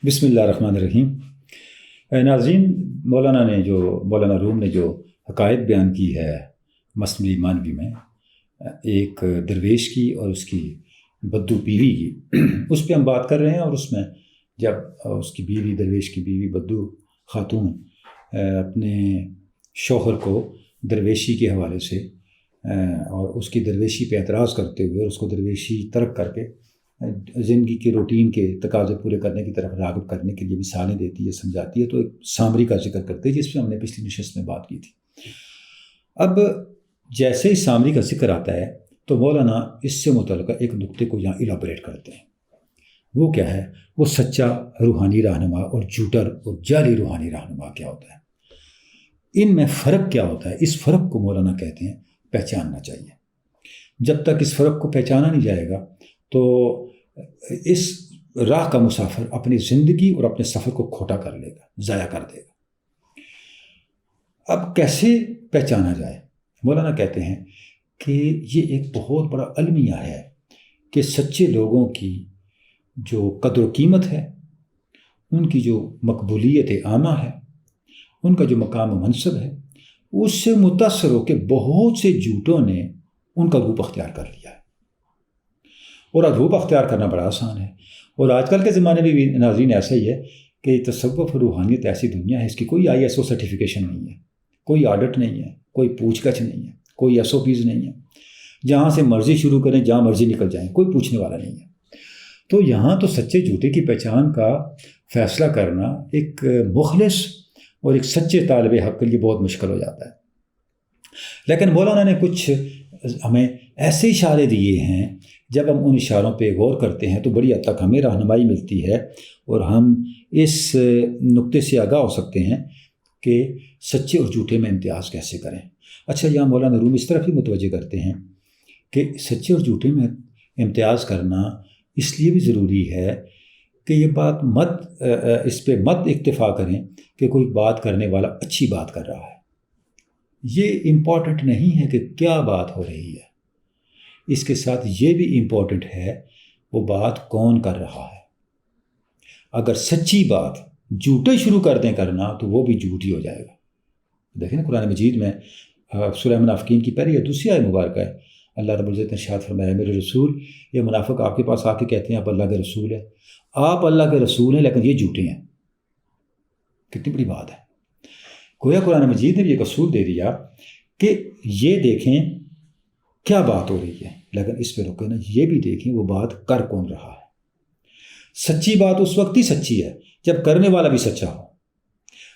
بسم اللہ الرحمن الرحیم۔ ناظرین، مولانا روم نے جو حقائق بیان کی ہے مثنوی مانوی میں، ایک درویش کی اور اس کی بدو بیوی کی، اس پہ ہم بات کر رہے ہیں۔ اور اس میں جب اس کی بیوی، درویش کی بیوی بدو خاتون اپنے شوہر کو درویشی کے حوالے سے اور اس کی درویشی پہ اعتراض کرتے ہوئے اور اس کو درویشی ترک کر کے زندگی کے روٹین کے تقاضے پورے کرنے کی طرف راغب کرنے کے لیے مثالیں دیتی ہے، سمجھاتی ہے، تو ایک سامری کا ذکر کرتے ہیں جس پہ ہم نے پچھلی نشست میں بات کی تھی۔ اب جیسے ہی سامری کا ذکر آتا ہے تو مولانا اس سے متعلقہ ایک نقطے کو یہاں ایلابریٹ کرتے ہیں۔ وہ کیا ہے؟ وہ سچا روحانی رہنما اور جھوٹا اور جعلی روحانی رہنما کیا ہوتا ہے، ان میں فرق کیا ہوتا ہے۔ اس فرق کو مولانا کہتے ہیں پہچاننا چاہیے۔ جب تک اس فرق کو پہچانا نہیں جائے گا تو اس راہ کا مسافر اپنی زندگی اور اپنے سفر کو کھوٹا کر لے گا، ضائع کر دے گا۔ اب کیسے پہچانا جائے؟ مولانا کہتے ہیں کہ یہ ایک بہت بڑا المیہ ہے کہ سچے لوگوں کی جو قدر و قیمت ہے، ان کی جو مقبولیت عامہ ہے، ان کا جو مقام و منصب ہے، اس سے متاثر ہو کہ بہت سے جھوٹوں نے ان کا روپ اختیار کر لیا ہے۔ اور روپ اختیار کرنا بڑا آسان ہے، اور آج کل کے زمانے میں بھی ناظرین ایسا ہی ہے کہ تصوف روحانیت ایسی دنیا ہے، اس کی کوئی ISO سرٹیفیکیشن نہیں ہے، کوئی آڈٹ نہیں ہے، کوئی پوچھ گچھ نہیں ہے، کوئی SOPs نہیں ہے۔ جہاں سے مرضی شروع کریں، جہاں مرضی نکل جائیں، کوئی پوچھنے والا نہیں ہے۔ تو یہاں تو سچے جھوٹے کی پہچان کا فیصلہ کرنا ایک مخلص اور ایک سچے طالب حق کے لیے بہت مشکل ہو جاتا ہے۔ لیکن مولانا نے کچھ ہمیں ایسے اشارے دیے ہیں، جب ہم ان اشاروں پہ غور کرتے ہیں تو بڑی حد تک ہمیں رہنمائی ملتی ہے اور ہم اس نقطے سے آگاہ ہو سکتے ہیں کہ سچے اور جھوٹے میں امتیاز کیسے کریں۔ اچھا، یہاں مولانا روم اس طرف بھی متوجہ کرتے ہیں کہ سچے اور جھوٹے میں امتیاز کرنا اس لیے بھی ضروری ہے کہ یہ بات اس پہ مت اکتفا کریں کہ کوئی بات کرنے والا اچھی بات کر رہا ہے۔ یہ امپورٹنٹ نہیں ہے کہ کیا بات ہو رہی ہے، اس کے ساتھ یہ بھی امپورٹنٹ ہے وہ بات کون کر رہا ہے۔ اگر سچی بات جھوٹے شروع کر دیں کرنا تو وہ بھی جھوٹ ہی ہو جائے گا۔ دیکھیں نا، قرآن مجید میں سورہ منافقین کی پہلی یا دوسری آیت مبارکہ ہے، اللہ رب العزت نے ارشاد فرمایا، میرے رسول، یہ منافق آپ کے پاس آ کے کہتے ہیں آپ اللہ کے رسول ہیں، آپ اللہ کے رسول ہیں لیکن یہ جھوٹے ہیں۔ کتنی بڑی بات ہے! گویا قرآن مجید نے بھی ایک اصول دے دیا کہ یہ دیکھیں کیا بات ہو رہی ہے، لیکن اس پہ رکے نا، یہ بھی دیکھیں وہ بات کر کون رہا ہے۔ سچی بات اس وقت ہی سچی ہے جب کرنے والا بھی سچا ہو۔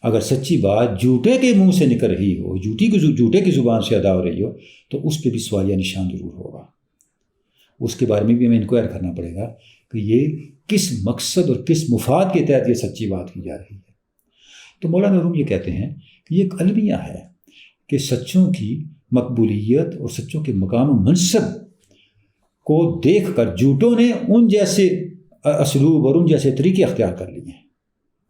اگر سچی بات جھوٹے کے منہ سے نکل رہی ہو، جھوٹے کی زبان سے ادا ہو رہی ہو، تو اس پہ بھی سوالیہ نشان ضرور ہوگا۔ اس کے بارے میں بھی ہمیں انکوائر کرنا پڑے گا کہ یہ کس مقصد اور کس مفاد کے تحت یہ سچی بات کی جا رہی ہے۔ تو مولانا روم یہ کہتے ہیں کہ یہ ایک المیہ ہے کہ سچوں کی مقبولیت اور سچوں کے مقام و منصب کو دیکھ کر جھوٹوں نے ان جیسے اسلوب اور ان جیسے طریقے اختیار کر لیے ہیں۔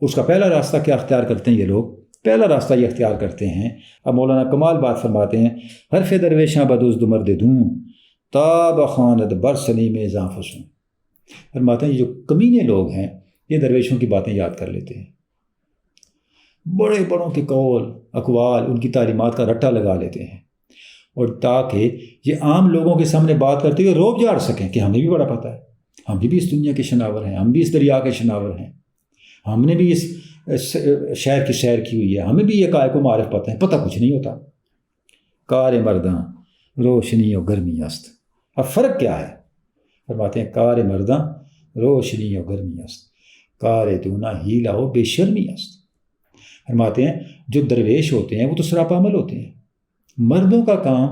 اس کا پہلا راستہ کیا اختیار کرتے ہیں یہ لوگ؟ پہلا راستہ یہ اختیار کرتے ہیں، اب مولانا کمال بات فرماتے ہیں، حرف درویشاں بدوزد مرد دوں تاب خاند بر سلیم زانفسوں۔ فرماتے ہیں یہ جو کمینے لوگ ہیں یہ درویشوں کی باتیں یاد کر لیتے ہیں، بڑے بڑوں کے قول اقوال، ان کی تعلیمات کا رٹا لگا لیتے ہیں، اور تاکہ یہ عام لوگوں کے سامنے بات کرتے ہوئے روب جاڑ سکیں کہ ہمیں بھی بڑا پتہ ہے، ہم بھی اس دنیا کے شناور ہیں، ہم بھی اس دریا کے شناور ہیں، ہم نے بھی اس شہر کی سیر کی ہوئی ہے، ہمیں بھی یہ قائق و معرف پتہ ہے۔ پتہ کچھ نہیں ہوتا۔ کار مرداں روشنی و گرمی است۔ اب فرق کیا ہے؟ فرماتے ہیں کار مرداں روشنی و گرمی است، کار دونا ہیلا و بے شرمی است۔ فرماتے ہیں جو درویش ہوتے ہیں وہ تو سراپا عمل ہوتے ہیں۔ مردوں کا کام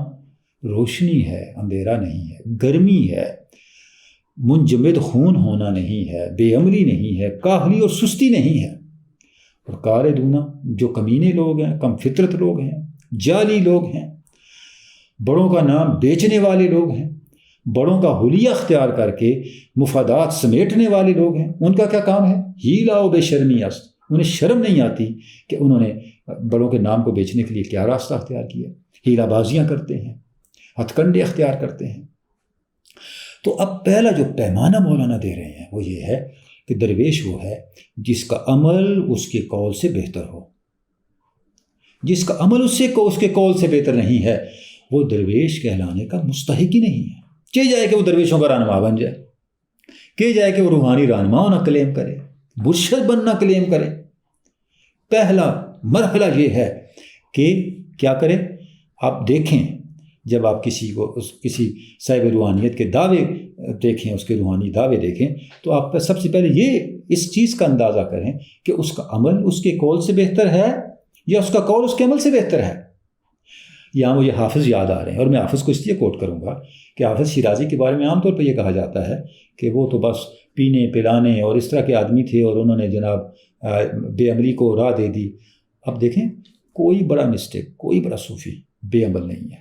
روشنی ہے، اندھیرا نہیں ہے، گرمی ہے، منجمد خون ہونا نہیں ہے، بے عملی نہیں ہے، کاہلی اور سستی نہیں ہے۔ اور کار دونا جو کمینے لوگ ہیں، کم فطرت لوگ ہیں، جعلی لوگ ہیں، بڑوں کا نام بیچنے والے لوگ ہیں، بڑوں کا حلیہ اختیار کر کے مفادات سمیٹنے والے لوگ ہیں، ان کا کیا کام ہے؟ ہیلا و بے شرمی است۔ انہیں شرم نہیں آتی کہ انہوں نے بڑوں کے نام کو بیچنے کے لیے کیا راستہ اختیار کیا، ہیلا بازیاں کرتے ہیں، ہتھ کنڈے اختیار کرتے ہیں۔ تو اب پہلا جو پیمانہ مولانا دے رہے ہیں وہ یہ ہے کہ کہ درویش وہ ہے جس کا عمل اس کے قول سے بہتر ہو. جس کا عمل اس کے قول سے بہتر نہیں ہے وہ درویش کہلانے کا مستحق ہی نہیں ہے. کہ جائے کہ وہ درویشوں کا رہنما بن جائے، کہ جائے کہ وہ روحانی رہنما ہونا کلیم کرے، مرشد بننا کلیم کرے. پہلا مرحلہ یہ ہے کہ کیا کرے. آپ دیکھیں جب آپ کسی صاحب روحانیت کے دعوے دیکھیں، اس کے روحانی دعوے دیکھیں، تو آپ سب سے پہلے یہ اس چیز کا اندازہ کریں کہ اس کا عمل اس کے قول سے بہتر ہے یا اس کا قول اس کے عمل سے بہتر ہے. یہاں مجھے حافظ یاد آ رہے ہیں، اور میں حافظ کو اس لیے کوٹ کروں گا کہ حافظ شیرازی کے بارے میں عام طور پہ یہ کہا جاتا ہے کہ وہ تو بس پینے پلانے اور اس طرح کے آدمی تھے اور انہوں نے جناب بے عملی کو راہ دے دی. اب دیکھیں کوئی بڑا مسٹیک، کوئی بڑا صوفی بے عمل نہیں ہے،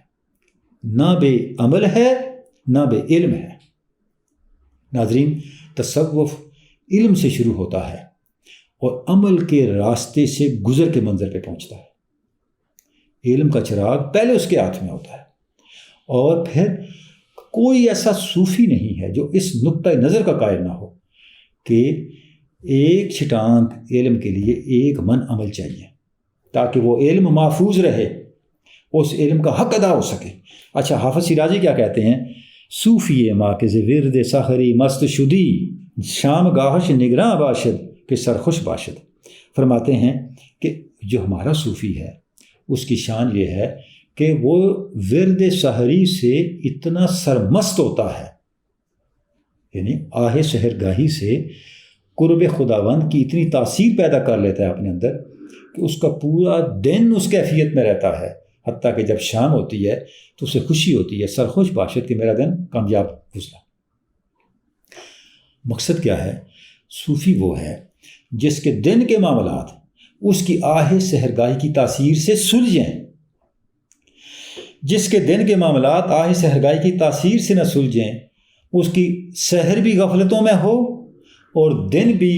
نہ بے عمل ہے نہ بے علم ہے. ناظرین، تصوف علم سے شروع ہوتا ہے اور عمل کے راستے سے گزر کے منظر پہ پہنچتا ہے. علم کا چراغ پہلے اس کے ہاتھ میں ہوتا ہے، اور پھر کوئی ایسا صوفی نہیں ہے جو اس نقطۂ نظر کا قائل نہ ہو کہ ایک چھٹانک علم کے لیے ایک من عمل چاہیے تاکہ وہ علم محفوظ رہے، اس علم کا حق ادا ہو سکے. اچھا، حافظ شیرازی کیا کہتے ہیں؟ صوفی ماں کے ورد سحری مست شدی، شام گاہش نگراں باشد کہ سرخوش باشد. فرماتے ہیں کہ جو ہمارا صوفی ہے اس کی شان یہ ہے کہ وہ ورد سحری سے اتنا سرمست ہوتا ہے، یعنی آہ سحرگاہی سے قرب خداوند کی اتنی تاثیر پیدا کر لیتا ہے اپنے اندر کہ اس کا پورا دن اس کیفیت میں رہتا ہے، حتیٰ کہ جب شام ہوتی ہے تو اسے خوشی ہوتی ہے، سرخوش باشد کہ میرا دن کامیاب گزرا. مقصد کیا ہے؟ صوفی وہ ہے جس کے دن کے معاملات اس کی آہ سحرگاہی کی تاثیر سے سلجھیں، جس کے دن کے معاملات آہ سحرگاہی کی تاثیر سے نہ سلجھیں، اس کی سحر بھی غفلتوں میں ہو اور دن بھی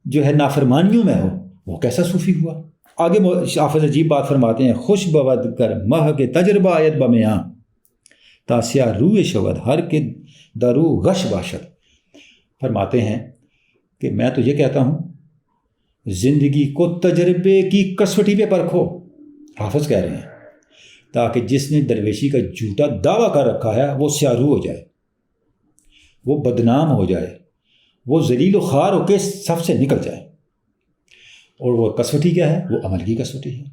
جو ہے نافرمانیوں میں ہو، وہ کیسا صوفی ہوا؟ آگے حافظ عجیب بات فرماتے ہیں، خوش بود کر مہ کے تجربہ آیت بمیاں تاسیہ روح شود ہر کے درو غش باشد. فرماتے ہیں کہ میں تو یہ کہتا ہوں زندگی کو تجربے کی کسوٹی پہ پرکھو. حافظ کہہ رہے ہیں تاکہ جس نے درویشی کا جھوٹا دعویٰ کر رکھا ہے وہ سیاہ ہو جائے، وہ بدنام ہو جائے، وہ ذلیل و خوار ہو کے صف سے نکل جائے. اور وہ کسوٹی کیا ہے؟ وہ عمل کی کسوٹی ہے،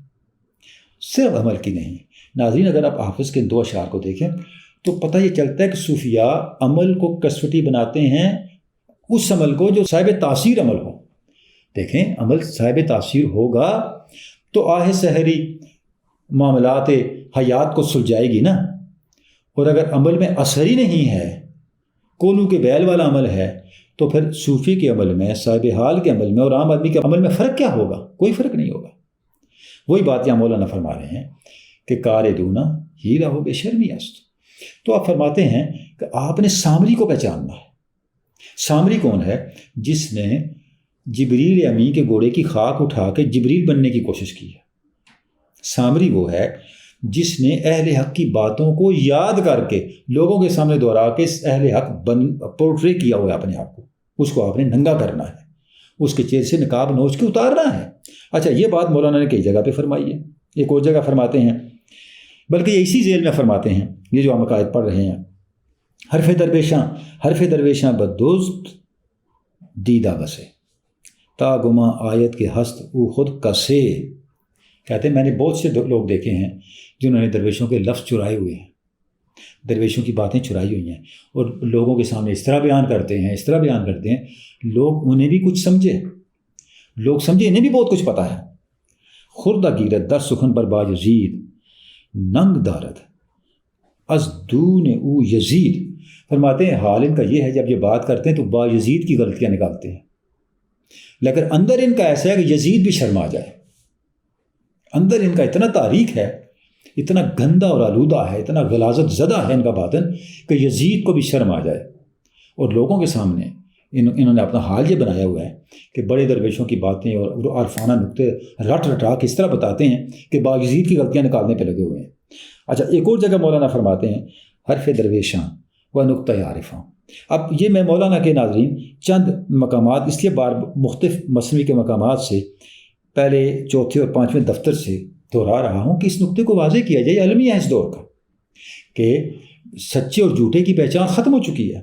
صرف عمل کی نہیں. ناظرین، اگر آپ حافظ کے 2 اشعار کو دیکھیں تو پتہ یہ چلتا ہے کہ صوفیاء عمل کو کسوٹی بناتے ہیں، اس عمل کو جو صاحب تاثیر عمل ہو. دیکھیں، عمل صاحب تاثیر ہوگا تو آہ سحری معاملات حیات کو سلجھائے گی نا. اور اگر عمل میں اثر ہی نہیں ہے، کولو کے بیل والا عمل ہے، تو پھر صوفی کے عمل میں، صاحب حال کے عمل میں اور عام آدمی کے عمل میں فرق کیا ہوگا؟ کوئی فرق نہیں ہوگا. وہی بات یہاں مولانا فرما رہے ہیں کہ کار دونا ہی رہو بے شرمی است. تو آپ فرماتے ہیں کہ آپ نے سامری کو پہچاننا ہے. سامری کون ہے؟ جس نے جبریل امی کے گھوڑے کی خاک اٹھا کے جبریل بننے کی کوشش کی ہے. سامری وہ ہے جس نے اہل حق کی باتوں کو یاد کر کے لوگوں کے سامنے دہرا کے اہل حق پورٹری کیا ہوا ہے اپنے آپ کو. اس کو آپ نے ننگا کرنا ہے، اس کے چہرے سے نقاب نوچ کے اتارنا ہے. اچھا، یہ بات مولانا نے کئی جگہ پہ فرمائی ہے. ایک اور جگہ فرماتے ہیں، بلکہ یہ اسی ذیل میں فرماتے ہیں، یہ جو ہم عقائد پڑھ رہے ہیں، حرف درویشاں بدوست دیدہ بسے تا گما آیت کے ہست او خود کسے. کہتے ہیں میں نے بہت سے لوگ دیکھے ہیں جنہوں نے درویشوں کے لفظ چرائے ہوئے ہیں، درویشوں کی باتیں چرائی ہوئی ہیں، اور لوگوں کے سامنے اس طرح بیان کرتے ہیں، لوگ انہیں بھی کچھ سمجھے، انہیں بھی بہت کچھ پتہ ہے. خوردہ گیرت در سخن بر با یزید ننگ دارد از دون او یزید. فرماتے ہیں حال ان کا یہ ہے جب یہ بات کرتے ہیں تو با یزید کی غلطیاں نکالتے ہیں، لیکن اندر ان کا ایسا ہے کہ یزید بھی شرما جائے. اندر ان کا اتنا تاریک ہے، اتنا گندا اور آلودہ ہے، اتنا غلاظت زدہ ہے ان کا باطن کہ یزید کو بھی شرم آ جائے. اور لوگوں کے سامنے انہوں نے اپنا حال یہ بنایا ہوا ہے کہ بڑے درویشوں کی باتیں اور عارفانہ نقطے رٹا کے اس طرح بتاتے ہیں کہ با یزید کی غلطیاں نکالنے پہ لگے ہوئے ہیں. اچھا، ایک اور جگہ مولانا فرماتے ہیں حرف درویشاں و نقطۂ عارفاں اب یہ میں مولانا کے ناظرین چند مقامات اس لیے مختلف مثنوی کے مقامات سے پہلے چوتھے اور پانچویں دفتر سے دہرا رہا ہوں کہ اس نقطے کو واضح کیا جائے، المیہ ہے اس دور کا کہ سچے اور جھوٹے کی پہچان ختم ہو چکی ہے۔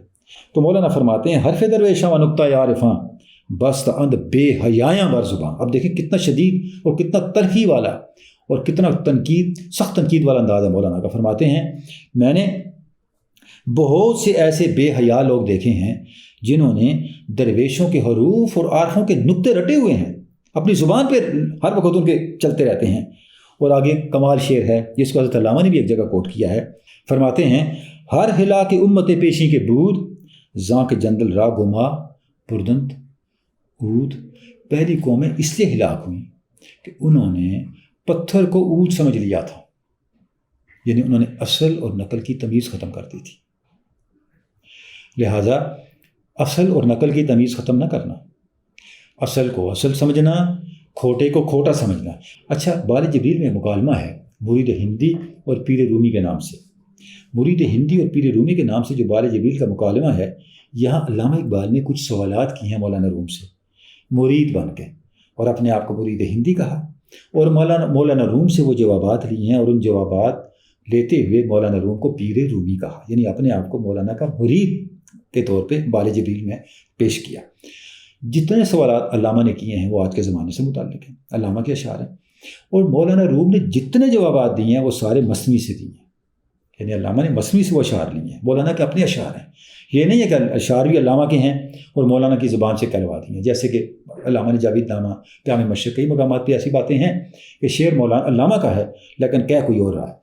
تو مولانا فرماتے ہیں حرف درویشاں و نقطہ عارفاں بست اند بے حیایاں بر زباں۔ اب دیکھیں کتنا شدید اور کتنا تلخی والا اور کتنا سخت تنقید والا انداز ہے مولانا کا۔ فرماتے ہیں میں نے بہت سے ایسے بے حیا لوگ دیکھے ہیں جنہوں نے درویشوں کے حروف اور عارفوں کے نقطے رٹے ہوئے ہیں، اپنی زبان پہ ہر وقت ان کے چلتے رہتے ہیں۔ اور آگے کمال شعر ہے جس کو حضرت علامہ نے بھی ایک جگہ کوٹ کیا ہے، فرماتے ہیں ہر ہلا کے امت پیشی کے بود زاں کے جندل را گما پردند اود۔ پہلی قومیں اس لیے ہلاک ہوئیں کہ انہوں نے پتھر کو اود سمجھ لیا تھا، یعنی انہوں نے اصل اور نقل کی تمیز ختم کر دی تھی۔ لہٰذا اصل اور نقل کی تمیز ختم نہ کرنا، اصل کو اصل سمجھنا، کھوٹے کو کھوٹا سمجھنا۔ اچھا، بال جبریل میں مکالمہ ہے مرید ہندی اور پیر رومی کے نام سے۔ مرید ہندی اور پیر رومی کے نام سے جو بال جبریل کا مکالمہ ہے، یہاں علامہ اقبال نے کچھ سوالات کی ہیں مولانا روم سے مرید بن کے، اور اپنے آپ کو مرید ہندی کہا، اور مولانا روم سے وہ جوابات لی ہیں، اور ان جوابات لیتے ہوئے مولانا روم کو پیر رومی کہا، یعنی اپنے آپ کو مولانا کا مرید کے طور پہ بال جبریل میں پیش کیا۔ جتنے سوالات علامہ نے کیے ہیں وہ آج کے زمانے سے متعلق ہیں، علامہ کے اشعار ہیں، اور مولانا روم نے جتنے جوابات دیے ہیں وہ سارے مثنوی سے دیے ہیں، یعنی علامہ نے مثنوی سے وہ اشعار لیے ہیں، مولانا کے اپنے اشعار ہیں۔ یہ نہیں ہے کہ اشعار بھی علامہ کے ہیں اور مولانا کی زبان سے کہلوا دیے ہیں، جیسے کہ علامہ نے جاوید نامہ، پیام مشرق، کئی مقامات پہ ایسی باتیں ہیں کہ شعر مولانا علامہ کا ہے لیکن کہہ کوئی اور رہا ہے۔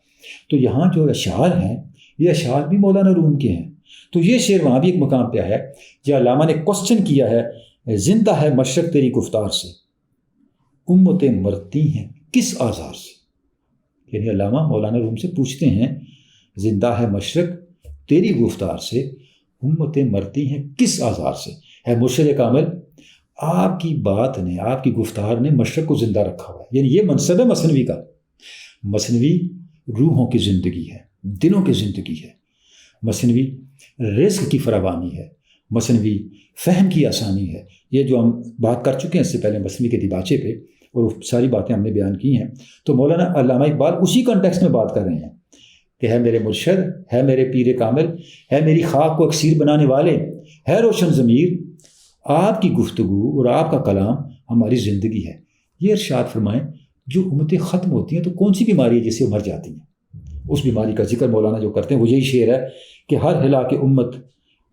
تو یہاں جو اشعار ہیں یہ اشعار بھی مولانا روم کے ہیں۔ تو یہ شعر وہاں بھی ایک مقام پہ ہے جو علامہ نے کوسچن کیا ہے، زندہ ہے مشرق تیری گفتار سے، امتیں مرتی ہیں کس آزار سے۔ یعنی علامہ مولانا روم سے پوچھتے ہیں زندہ ہے مشرق تیری گفتار سے، امتیں مرتی ہیں کس آزار سے۔ ہے مرشد کامل، آپ کی بات نے، آپ کی گفتار نے مشرق کو زندہ رکھا ہوا ہے۔ یعنی یہ منصب ہے مثنوی کا۔ مثنوی روحوں کی زندگی ہے، دلوں کی زندگی ہے، مثنوی رزق کی فراوانی ہے، مثنوی فہم کی آسانی ہے۔ یہ جو ہم بات کر چکے ہیں اس سے پہلے مثنوی کے دیباچے پہ، اور ساری باتیں ہم نے بیان کی ہیں، تو مولانا علامہ اقبال اسی کانٹیکسٹ میں بات کر رہے ہیں کہ ہے میرے مرشد، ہے میرے پیر کامل، ہے میری خاک کو اکسیر بنانے والے، ہے روشن ضمیر، آپ کی گفتگو اور آپ کا کلام ہماری زندگی ہے۔ یہ ارشاد فرمائیں جو امتیں ختم ہوتی ہیں تو کون سی بیماری ہے جس سے وہ مر جاتی ہیں؟ اس بیماری کا ذکر مولانا جو کرتے ہیں وہ یہی شعر ہے کہ ہر ہلا کے امت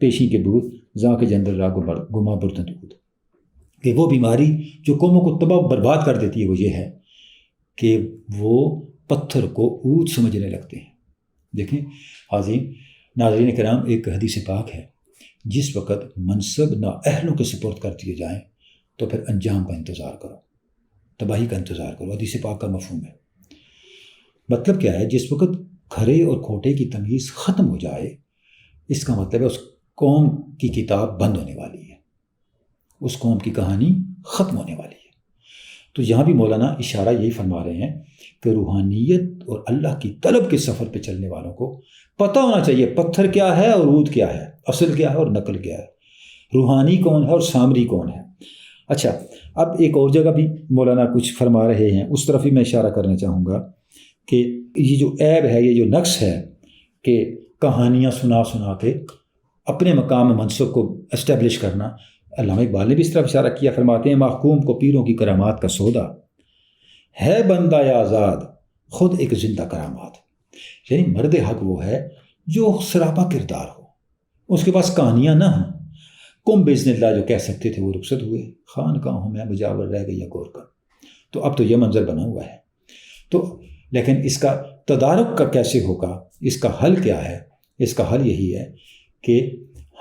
پیشی کے بود زاں کے جندر را گما برتن دود، کہ وہ بیماری جو قوموں کو تباہ برباد کر دیتی ہے وہ یہ ہے کہ وہ پتھر کو اود سمجھنے لگتے ہیں۔ دیکھیں حاضرین ناظرین کرام، ایک حدیث پاک ہے جس وقت منصب نااہلوں کے سپرد کر دیے جائیں تو پھر انجام کا انتظار کرو، تباہی کا انتظار کرو۔ حدیث پاک کا مفہوم ہے، مطلب کیا ہے؟ جس وقت کھرے اور کھوٹے کی تمیز ختم ہو جائے، اس کا مطلب ہے اس قوم کی کتاب بند ہونے والی ہے، اس قوم کی کہانی ختم ہونے والی ہے۔ تو یہاں بھی مولانا اشارہ یہی فرما رہے ہیں کہ روحانیت اور اللہ کی طلب کے سفر پہ چلنے والوں کو پتہ ہونا چاہیے پتھر کیا ہے اور عود کیا ہے، اصل کیا ہے اور نقل کیا ہے، روحانی کون ہے اور سامری کون ہے۔ اچھا، اب ایک اور جگہ بھی مولانا کچھ فرما رہے ہیں، اس طرف ہی میں اشارہ کرنا چاہوں گا کہ یہ جو عیب ہے، یہ جو نقص ہے کہ کہانیاں سنا سنا کے اپنے مقام منصب کو اسٹیبلش کرنا، علامہ اقبال نے بھی اس طرف اشارہ کیا۔ فرماتے ہیں محکوم کو پیروں کی کرامات کا سودا ہے، بندہ یا آزاد خود ایک زندہ کرامات۔ یعنی مرد حق وہ ہے جو سراپا کردار ہو، اس کے پاس کہانیاں نہ ہوں۔ کم بزن اللہ جو کہہ سکتے تھے وہ رخصت ہوئے، خان کہوں میں مجاور رہ گئی گور کا۔ تو اب تو یہ منظر بنا ہوا ہے۔ تو لیکن اس کا تدارک کا کیسے ہوگا، اس کا حل کیا ہے؟ اس کا حل یہی ہے کہ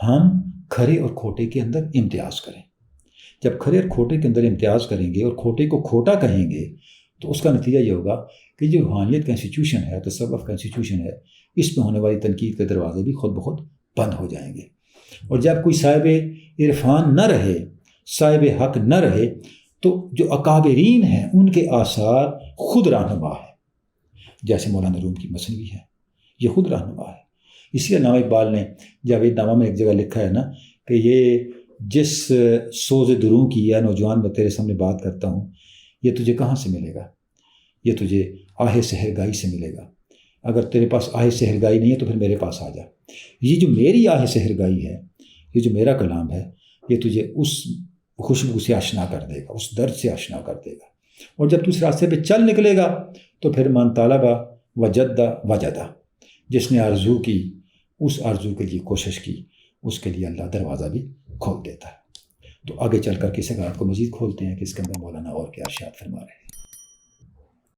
ہم کھرے اور کھوٹے کے اندر امتیاز کریں۔ جب کھرے اور کھوٹے کے اندر امتیاز کریں گے اور کھوٹے کو کھوٹا کہیں گے تو اس کا نتیجہ یہ ہوگا کہ جو روحانیت کا انسٹیٹیوشن ہے، تصوف کا انسٹیٹیوشن ہے، اس میں ہونے والی تنقید کے دروازے بھی خود بخود بند ہو جائیں گے۔ اور جب کوئی صاحب عرفان نہ رہے، صاحب حق نہ رہے، تو جو اکابرین ہیں ان کے آثار خود رہنما ہے، جیسے مولانا روم کی مثنوی ہے، یہ خود رہنما ہے اسی علامہ اقبال نے جاوید نامہ میں ایک جگہ لکھا ہے نا کہ یہ جس سوز دروں کی یا نوجوان میں تیرے سامنے بات کرتا ہوں، یہ تجھے کہاں سے ملے گا؟ یہ تجھے آہ سحرگائی سے ملے گا۔ اگر تیرے پاس آہ سحرگائی نہیں ہے تو پھر میرے پاس آ جا۔ یہ جو میری آہ سحرگائی ہے، یہ جو میرا کلام ہے، یہ تجھے اس خوشبو سے آشنا کر دے گا، اس درد سے آشنا کر دے گا۔ اور جب تو اس راستے پہ چل نکلے گا تو پھر من طالبہ وجدہ وجدہ، جس نے آرزو کی اس آرزو کے لیے کوشش کی، اس کے لیے اللہ دروازہ بھی کھول دیتا ہے۔ تو آگے چل کر کے اس عبارت کو مزید کھولتے ہیں کہ اس کے اندر مولانا اور کیا ارشاد فرما رہے ہیں۔